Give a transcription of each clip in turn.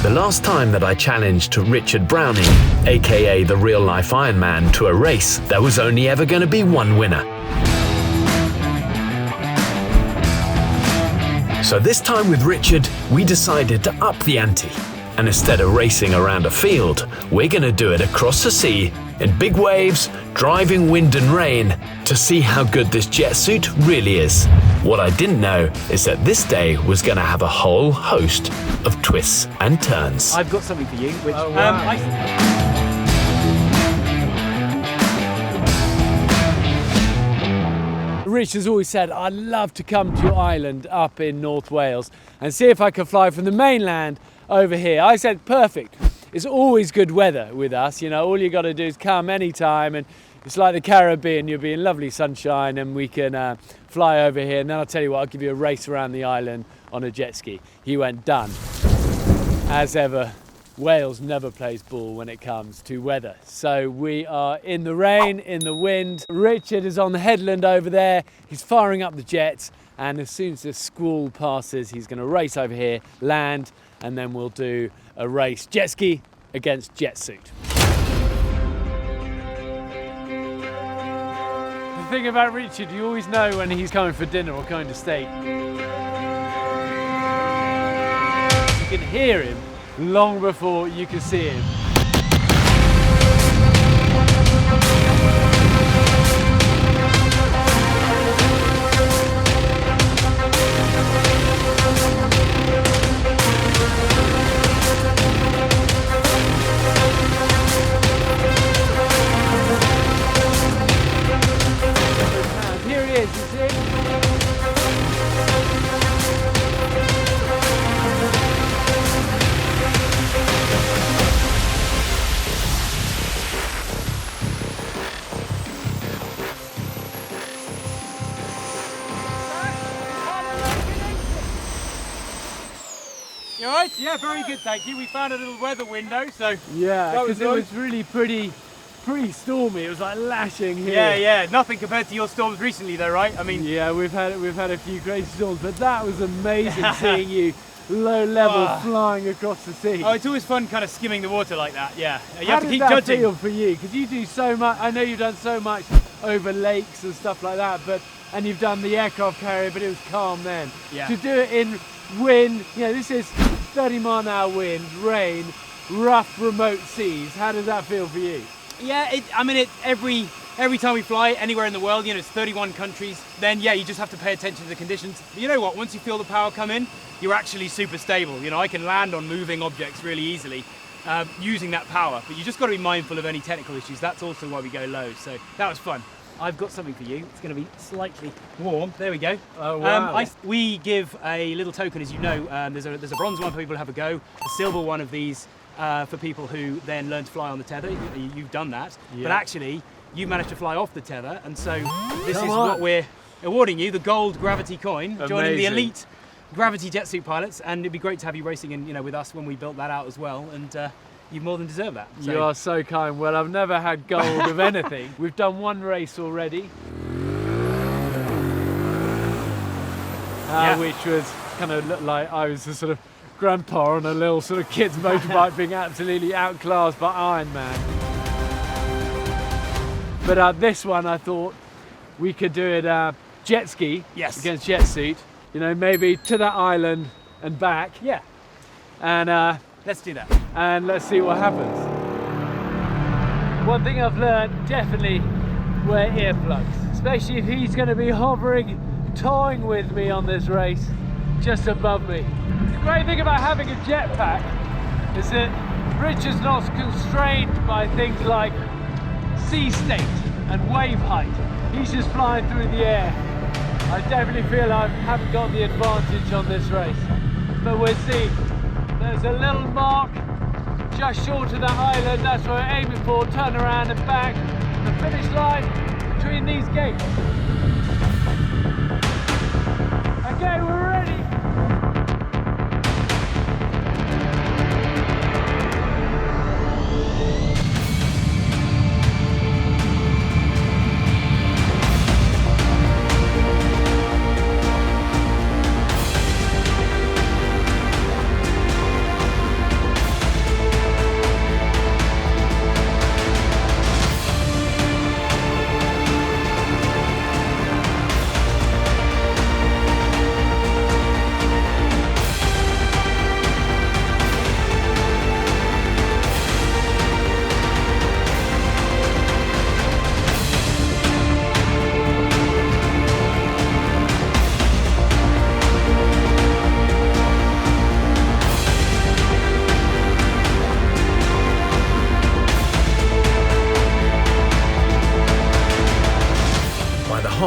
The last time that I challenged Richard Browning, aka the real-life Ironman, to a race, there was only ever going to be one winner. So this time with Richard, we decided to up the ante. And instead of racing around a field, we're going to do it across the sea, in big waves, driving wind and rain, to see how good this Jetsuit really is. What I didn't know is that this day was going to have a whole host of twists and turns. I've got something for you, which Rich has always said, I'd love to come to your island up in North Wales and see if I could fly from the mainland over here. I said, perfect. It's always good weather with us. You know, all you got to do is come anytime, and it's like the Caribbean. You'll be in lovely sunshine, and we can fly over here. And then I'll tell you what, I'll give you a race around the island on a jet ski. He went, done. As ever, Wales never plays ball when it comes to weather. So we are in the rain, in the wind. Richard is on the headland over there. He's firing up the jets. And as soon as the squall passes, he's going to race over here, land, and then we'll do a race jet ski against Jetsuit. The thing about Richard, you always know when he's coming for dinner or going to steak. You can hear him long before you can see him. Here he is, you see? You all right? Yeah, very good, thank you. We found a little weather window, so Yeah, because it was really pretty stormy. It was like lashing here. yeah, nothing compared to your storms recently, though, right? I mean, Yeah, we've had a few crazy storms, but that was amazing seeing you low level flying across the sea. oh, it's always fun, kind of skimming the water like that. Yeah, you How have to did keep that judging. feel for you? Because you do so much. I know you've done so much over lakes and stuff like that, and you've done the aircraft carrier, but it was calm then. Yeah. To do it in wind, this is 30-mile-an-hour wind, rain, rough, remote seas. How does that feel for you? Yeah, every time we fly anywhere in the world, it's 31 countries, then yeah, you just have to pay attention to the conditions. But you know what, once you feel the power come in, you're actually super stable. I can land on moving objects really easily using that power, but you just got to be mindful of any technical issues. That's also why we go low, so that was fun. I've got something for you. It's going to be slightly warm. There we go. Oh, wow. We give a little token, as you know. There's a bronze one for people who have a go, a silver one of these for people who then learn to fly on the tether. You've done that, but actually you managed to fly off the tether, and so this is what we're awarding you, the gold gravity coin, joining the elite gravity Jetsuit pilots, and it'd be great to have you racing in, with us when we built that out as well, and you more than deserve that. So. You are so kind. Well, I've never had gold of anything. We've done one race already, which was kind of looked like I was a sort of grandpa on a little sort of kid's motorbike being absolutely outclassed by Iron Man. But this one I thought we could do it jet ski against Jetsuit. Maybe to that island and back. Yeah. And let's do that. And let's see what happens. One thing I've learned, definitely wear earplugs, especially if he's going to be hovering, toying with me on this race, just above me. The great thing about having a jetpack is that Richard's not constrained by things like sea state and wave height. He's just flying through the air. I definitely feel I haven't got the advantage on this race, but we'll see. There's a little mark just short of that island. That's what we're aiming for. Turn around and back. The finish line between these gates. Okay, we're ready.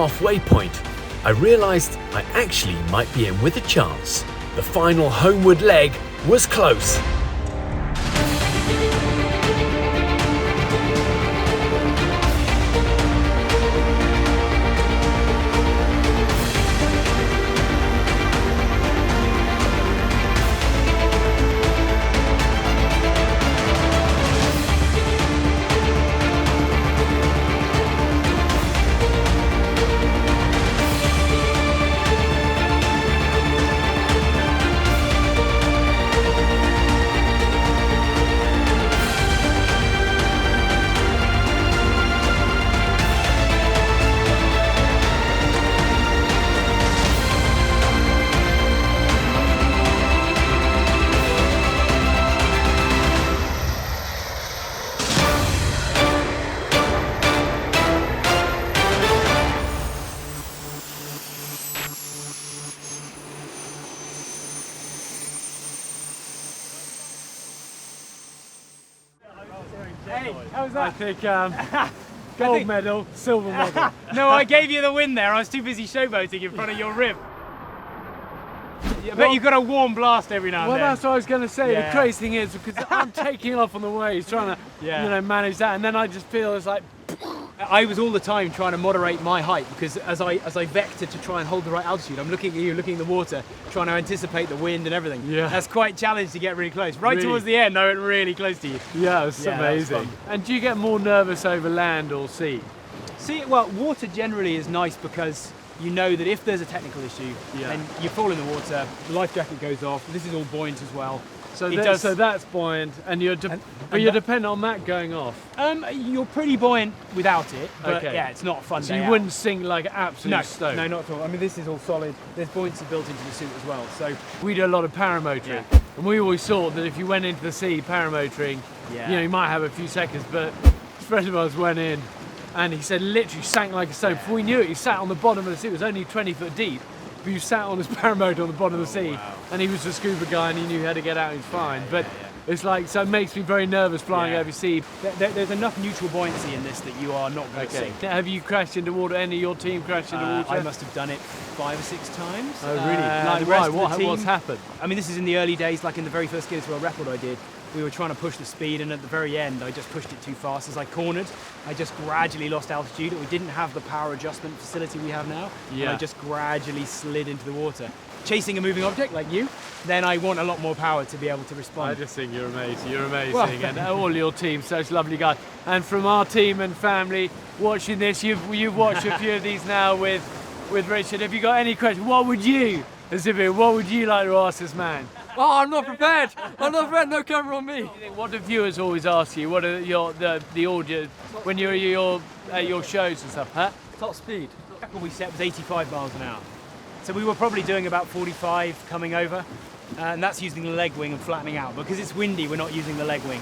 halfway point, I realised I actually might be in with a chance. The final homeward leg was close. Hey, how was that? I think gold medal, silver medal. No, I gave you the win there. I was too busy showboating in front of your rib. I bet you got a warm blast every now and then. Well, that's what I was going to say. Yeah. The crazy thing is, because I'm taking off on the waves, trying to, manage that, and then I just feel it's like. I was all the time trying to moderate my height because as I vector to try and hold the right altitude, I'm looking at you, looking at the water, trying to anticipate the wind and everything. Yeah. That's quite challenging to get really close. Right Really? towards the end, I went really close to you. Yeah, it's Yeah, that was amazing. fun. And do you get more nervous over land or sea? See, well, water generally is nice because you know that if there's a technical issue and you fall in the water, the life jacket goes off. This is all buoyant as well. So that's buoyant, and you're dependent on that going off. You're pretty buoyant without it, but Okay. yeah, it's not a fun So day you out. wouldn't sink like an absolute stone. No, not at all. I mean, this is all solid. There's buoyancy built into the suit as well. So We do a lot of paramotoring, and we always thought that if you went into the sea paramotoring, you might have a few seconds, but a friend of ours went in, and he said literally sank like a stone. Before we knew it, he sat on the bottom of the sea. It was only 20 foot deep, but he sat on his paramotor on the bottom of the sea, and he was a scuba guy, and he knew how to get out, and he's fine. But it's like, so it makes me very nervous flying overseas. there's enough neutral buoyancy in this that you are not going to sink. Have you crashed into water? Any of your team crashed into water? I must have done it 5 or 6 times. Oh, really? Like, the rest why? of the team, What's happened? I mean, this is in the early days, like in the very first Guinness World Record I did. We were trying to push the speed, and at the very end, I just pushed it too fast. As I cornered, I just gradually lost altitude. We didn't have the power adjustment facility we have now. And I just gradually slid into the water. Chasing a moving object like you, then I want a lot more power to be able to respond. I just think you're amazing. You're amazing, Well, and all your team, such lovely guys. And from our team and family watching this, you've watched a few of these now with Richard. Have you got any questions? What would you like to ask this man? Oh, I'm not prepared. I'm not prepared. No camera on me. What do viewers always ask you? What are the audience when you're at your shows and stuff? Huh? Top speed. The record we set was 85 miles an hour. So we were probably doing about 45 coming over, and that's using the leg wing and flattening out. Because it's windy, we're not using the leg wing.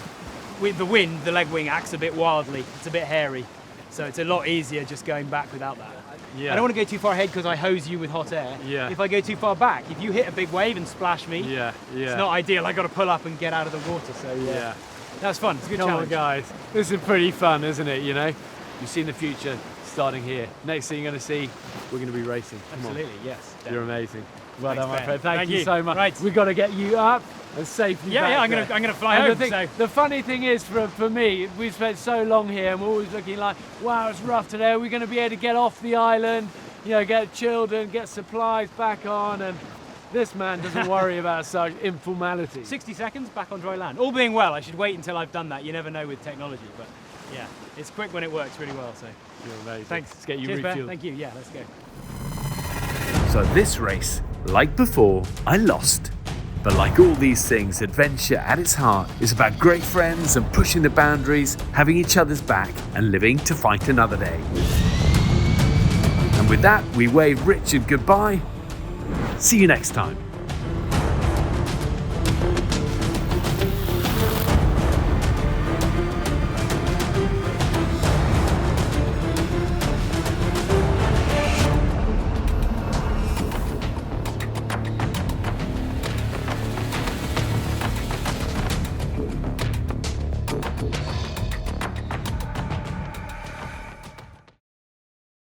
With the wind, the leg wing acts a bit wildly. It's a bit hairy. So it's a lot easier just going back without that. Yeah. I don't want to go too far ahead because I hose you with hot air. Yeah. If I go too far back, if you hit a big wave and splash me, it's not ideal. I got to pull up and get out of the water. So that's fun. It's a good Come on, challenge. guys. This is pretty fun, isn't it? You know, you've seen the future starting here. Next thing you're going to see, we're going to be racing. Come on. Absolutely, yes. You're amazing. Well Thanks, done, my Ben. friend. Thank Thank you you. so much. Right. We've got to get you up and safely back I'm there. gonna fly And home. the funny thing is, for me, we've spent so long here, and we're always looking like, wow, it's rough today. Are we going to be able to get off the island? You know, get children, get supplies back on, and this man doesn't worry about such informality. 60 seconds back on dry land. All being well, I should wait until I've done that. You never know with technology, but yeah, it's quick when it works really well. So You're amazing. thanks. Let's get you Cheers, Ben. refueled. Thank you. Yeah, let's go. So this race, like before, I lost. But like all these things, adventure at its heart is about great friends and pushing the boundaries, having each other's back and living to fight another day. And with that, we wave Richard goodbye. See you next time.